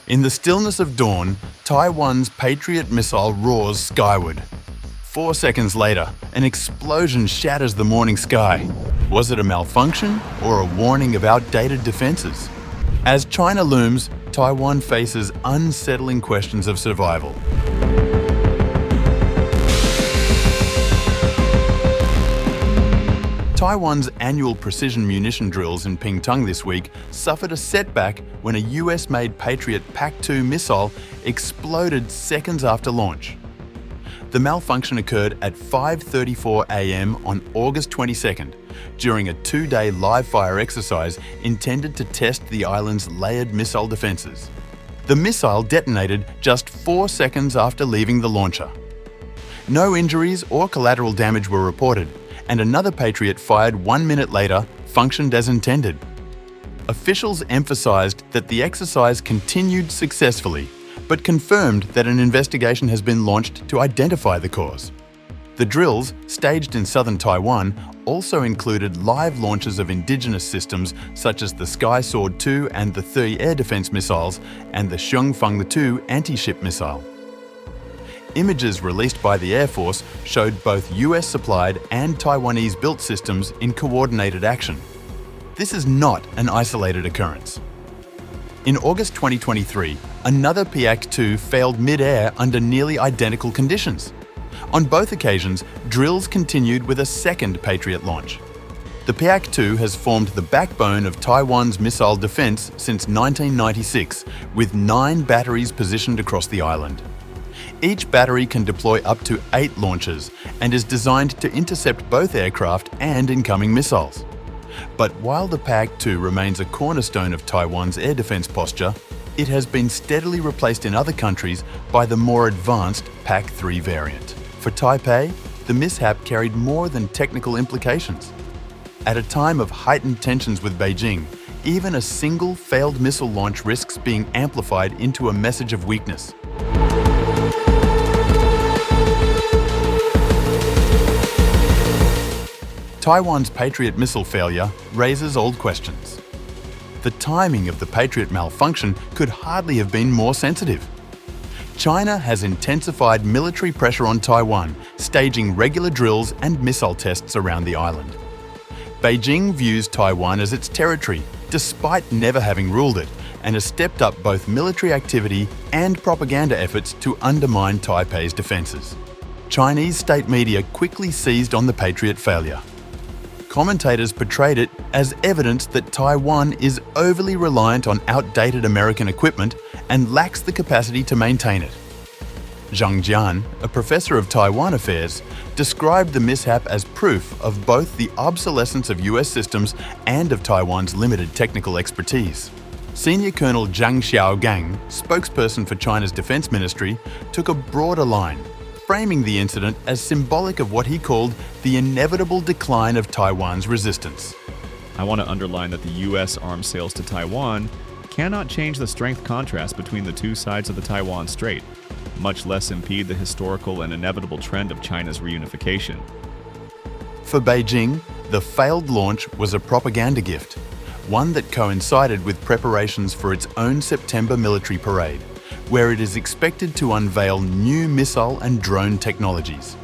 In the stillness of dawn, Taiwan's Patriot missile roars skyward. 4 seconds later, an explosion shatters the morning sky. Was it a malfunction or a warning of outdated defenses? As China looms, Taiwan faces unsettling questions of survival. Taiwan's annual precision munition drills in Pingtung this week suffered a setback when a US-made Patriot PAC-2 missile exploded seconds after launch. The malfunction occurred at 5:34 a.m. on August 22nd during a 2-day live-fire exercise intended to test the island's layered missile defenses. The missile detonated just 4 seconds after leaving the launcher. No injuries or collateral damage were reported, and another Patriot fired 1 minute later functioned as intended. Officials emphasized that the exercise continued successfully, but confirmed that an investigation has been launched to identify the cause. The drills, staged in southern Taiwan, also included live launches of indigenous systems such as the Sky Sword 2 and the 30 air defense missiles and the Xiongfeng 2 anti-ship missile. Images released by the Air Force showed both US-supplied and Taiwanese-built systems in coordinated action. This is not an isolated occurrence. In August 2023, another PAC-2 failed mid-air under nearly identical conditions. On both occasions, drills continued with a second Patriot launch. The PAC-2 has formed the backbone of Taiwan's missile defense since 1996, with 9 batteries positioned across the island. Each battery can deploy up to 8 launches and is designed to intercept both aircraft and incoming missiles. But while the PAC-2 remains a cornerstone of Taiwan's air defense posture, it has been steadily replaced in other countries by the more advanced PAC-3 variant. For Taipei, the mishap carried more than technical implications. At a time of heightened tensions with Beijing, even a single failed missile launch risks being amplified into a message of weakness. Taiwan's Patriot missile failure raises old questions. The timing of the Patriot malfunction could hardly have been more sensitive. China has intensified military pressure on Taiwan, staging regular drills and missile tests around the island. Beijing views Taiwan as its territory, despite never having ruled it, and has stepped up both military activity and propaganda efforts to undermine Taipei's defenses. Chinese state media quickly seized on the Patriot failure. Commentators portrayed it as evidence that Taiwan is overly reliant on outdated American equipment and lacks the capacity to maintain it. Zhang Jian, a professor of Taiwan affairs, described the mishap as proof of both the obsolescence of US systems and of Taiwan's limited technical expertise. Senior Colonel Zhang Xiaogang, spokesperson for China's Defense Ministry, took a broader line, framing the incident as symbolic of what he called the inevitable decline of Taiwan's resistance. I want to underline that the U.S. arms sales to Taiwan cannot change the strength contrast between the two sides of the Taiwan Strait, much less impede the historical and inevitable trend of China's reunification. For Beijing, the failed launch was a propaganda gift, one that coincided with preparations for its own September military parade, where it is expected to unveil new missile and drone technologies.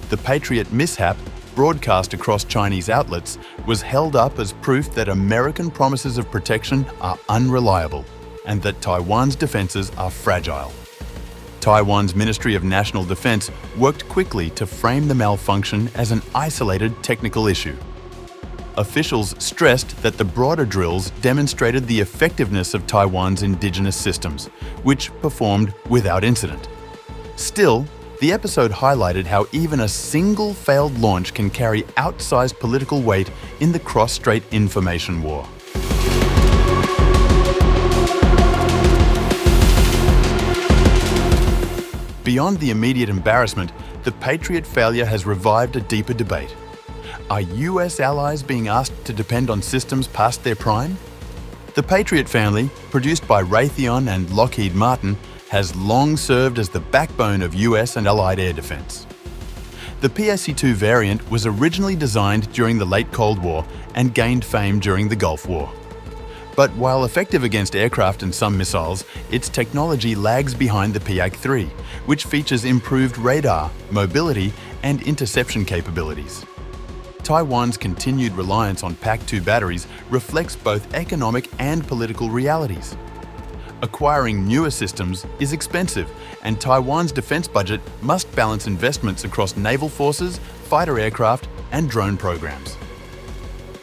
The Patriot mishap, broadcast across Chinese outlets, was held up as proof that American promises of protection are unreliable and that Taiwan's defenses are fragile. Taiwan's Ministry of National Defense worked quickly to frame the malfunction as an isolated technical issue. Officials stressed that the broader drills demonstrated the effectiveness of Taiwan's indigenous systems, which performed without incident. Still, the episode highlighted how even a single failed launch can carry outsized political weight in the cross-strait information war. Beyond the immediate embarrassment, the Patriot failure has revived a deeper debate. Are US allies being asked to depend on systems past their prime? The Patriot family, produced by Raytheon and Lockheed Martin, has long served as the backbone of US and Allied air defense. The PAC-2 variant was originally designed during the late Cold War and gained fame during the Gulf War. But while effective against aircraft and some missiles, its technology lags behind the PAC-3, which features improved radar, mobility, and interception capabilities. Taiwan's continued reliance on PAC-2 batteries reflects both economic and political realities. Acquiring newer systems is expensive, and Taiwan's defense budget must balance investments across naval forces, fighter aircraft, and drone programs.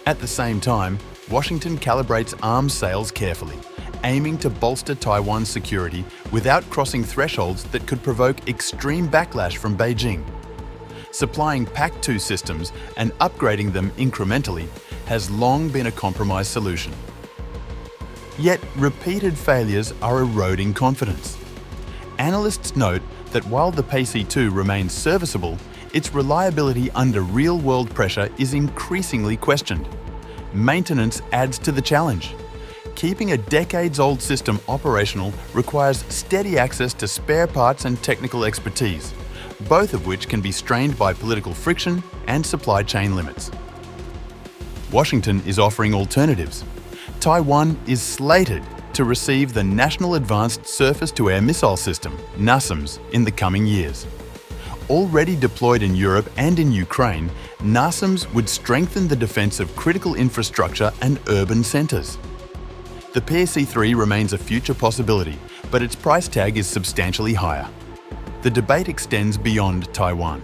At the same time, Washington calibrates arms sales carefully, aiming to bolster Taiwan's security without crossing thresholds that could provoke extreme backlash from Beijing. Supplying PAC-2 systems and upgrading them incrementally has long been a compromise solution. Yet repeated failures are eroding confidence. Analysts note that while the PAC-2 remains serviceable, its reliability under real-world pressure is increasingly questioned. Maintenance adds to the challenge. Keeping a decades-old system operational requires steady access to spare parts and technical expertise, both of which can be strained by political friction and supply chain limits. Washington is offering alternatives. Taiwan is slated to receive the National Advanced Surface-to-Air Missile System, NASAMS, in the coming years. Already deployed in Europe and in Ukraine, NASAMS would strengthen the defense of critical infrastructure and urban centers. The PAC-3 remains a future possibility, but its price tag is substantially higher. The debate extends beyond Taiwan.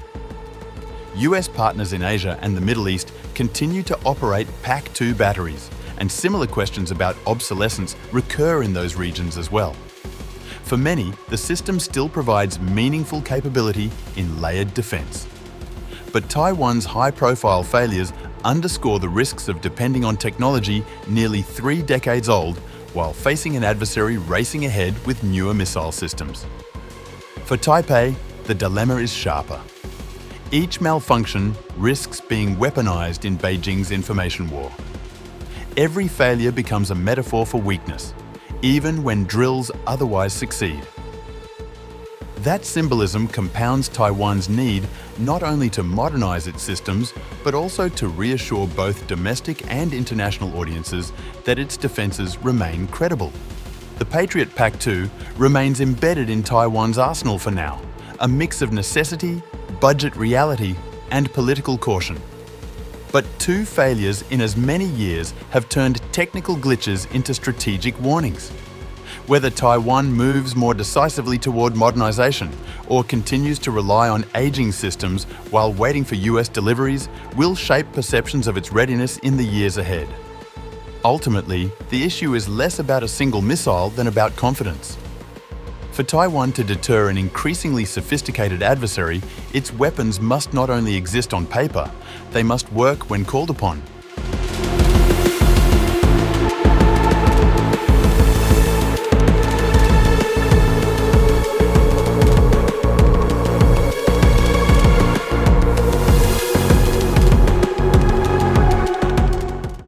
US partners in Asia and the Middle East continue to operate PAC-2 batteries, and similar questions about obsolescence recur in those regions as well. For many, the system still provides meaningful capability in layered defense. But Taiwan's high-profile failures underscore the risks of depending on technology nearly 3 decades old while facing an adversary racing ahead with newer missile systems. For Taipei, the dilemma is sharper. Each malfunction risks being weaponized in Beijing's information war. Every failure becomes a metaphor for weakness, even when drills otherwise succeed. That symbolism compounds Taiwan's need not only to modernize its systems, but also to reassure both domestic and international audiences that its defenses remain credible. The Patriot PAC-2 remains embedded in Taiwan's arsenal for now, a mix of necessity, budget reality, and political caution. But 2 failures in as many years have turned technical glitches into strategic warnings. Whether Taiwan moves more decisively toward modernization or continues to rely on aging systems while waiting for US deliveries will shape perceptions of its readiness in the years ahead. Ultimately, the issue is less about a single missile than about confidence. For Taiwan to deter an increasingly sophisticated adversary, its weapons must not only exist on paper, they must work when called upon.